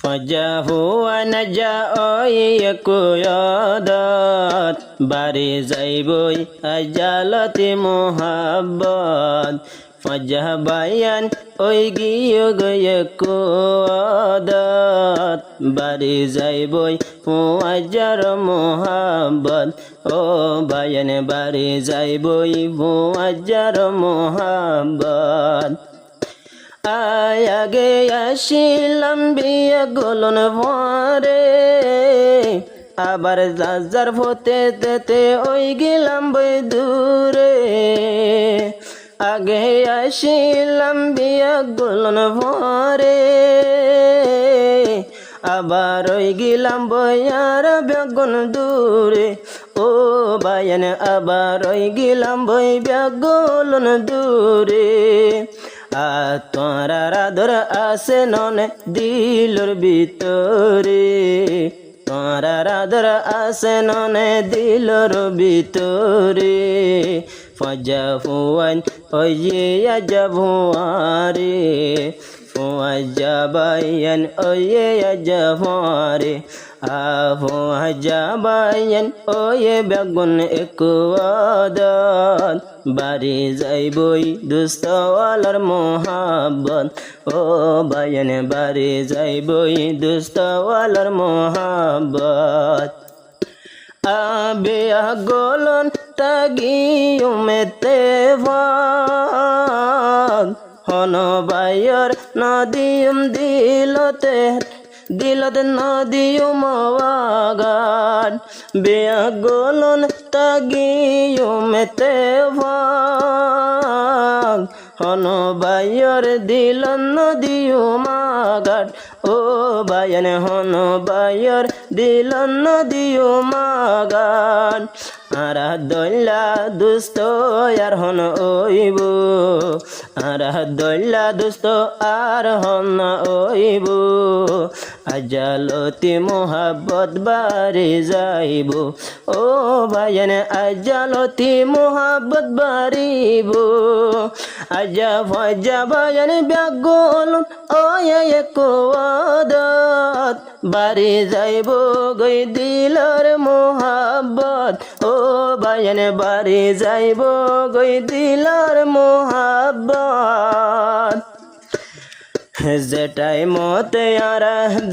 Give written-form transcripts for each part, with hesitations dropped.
ফজাহুয়ান যায়কুয়াদত বাড়ি যাইবই আজালতে মোহাব্বত ফজাহবায়ান ওই গিয়ে গয়ে কুয়াদত বাড়ি যাইবই ফুয়াজার মোহাব্বত ও বায়ান বাড়ি যাইবই ফুয়াজার মোহাব্বত আগে আসিলাম বিয়ে গোলন ভরে আবার যার হতে তেতে ওই গেলাম বই দূরে আগে আসিলাম বিয়ে গোলন ভরে আবার ওই গেলাম বইয়ার বেগুন দূরে ও বায়ান আবার ওই গেলাম বই বেগুন দূরে তোরা রাধর আসে ননে দিলর ভিতরে তোরা রাধর আসে ননে দিলর ভিতরে ফজাহুয়ান ওয়ে আজভুয়ারে ফজাবায়ান ওয়ে আজভুয়ারে ফজাবায়ান ওয়ে বেগুন কুয়াদত বাড়ি যাইবই দুস্তওয়ালার মোহাব্বত ও বায়ান বাড়ি যাইবই দুস্তওয়ালার মোহাব্বত আবে গোলন তাগিউমেতে ভাগ হন বায়র নদিউম দিলতে দিলত নদিউম ওয়াগান বেয়া গোলন তাগিউমেতে ভাগ হন বায়র দিলন নদিউম আগাট ও বায়ান হন বায়র দিলন নদিউম আগাট আরা দল্লা দুস্ত আর হন ওইব আরা দল্লা দুস্ত আর হন ওইব আজালতি মোহাব্বত বাড়ি যাইব ও বায়ান আজালতি মোহাব্বত বাড়িব আজা ফজা বায়ান ব্যাগুল ওয়ে কুয়াদত বাড়ি যাইব গই দিলর মোহাব্বত ও বায়ান বাড়ি যাইব গই দিলর মোহাব্বত যেটাই মতে আর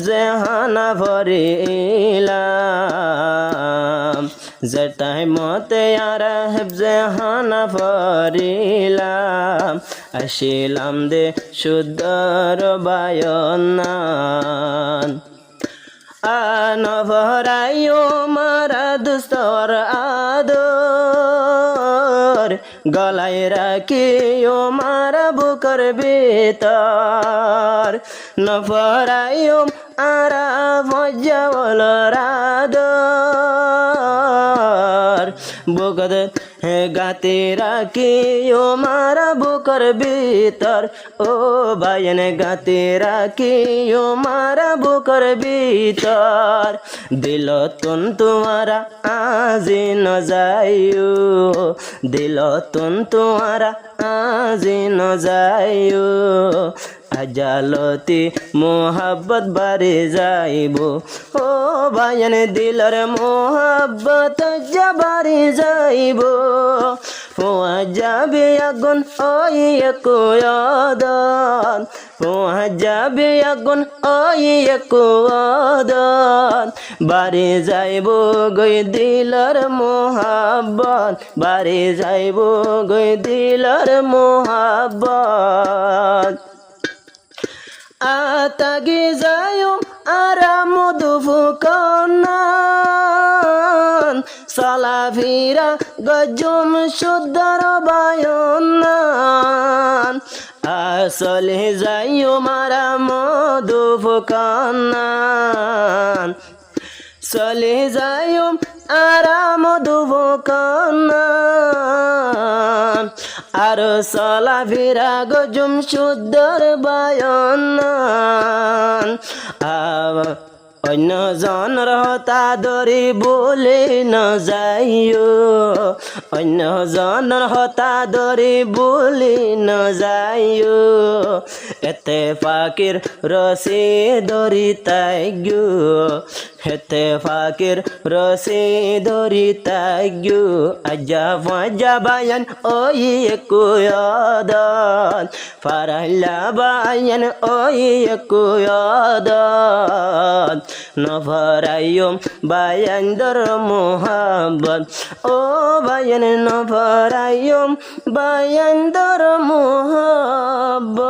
জেহানা ভরিলাম যেটাই মতে আর জেহানা ভরিলাম আসিলাম দে শুদ্ধর বায়নান আনভরাইও মারা দুস্তর আদর গলায় রাখিও মারা বুকর ভিতর নফরাইও আরা ফজাওয়াল আদর বুকর গাতে রাখিও মারা বুকর ভিতর ও বায়ান গাতে রাখিও মারা বুকর ভিতর দিল তুন তোমারা আজি ন যাইও দিল তুন তোমারা আজি ন যাইও আজালতি মোহাব্বত বাড়ি যাইব ও বায়ান দিলর মোহাব্বত বাড়ি যাইব ফোয়া যাবে আগুন ওই কুয়াদত ফোয়া যাবে আগুন ওই কুয়াদত বাড়ি যাইব গই দিলর মোহাব্বত বাড়ি যাইব গই দিলর মোহাব্বত আতাগি যায়ুম আরাম দুফুকনান সালাফিরা গজুম শুদ্ধর বায়নান আসলে যায়ুম আরাম দুফুকনান চলে যায়ুম আরাম দুফুকনান আর সালাফিরা গজুম শুদ্ধর বায়নান অন্য জনর হতা দরি বলে ন যাইও অন্য জনৰ হতা ধৰি বুলি নযায়ো এতে ফাকিৰ ৰচি ধৰি তাইগো এতে ফাকিৰ রসে ধরিতাগ্যু আজা বায়ান ওই কুয়াদান ফারাইলা বায়ান ওই কুয়াদান নভরাইয়ম বায়ান দর মোহাব্বত ও বায়ান নভরাইয়ম বায়ান দর মোহাব্বত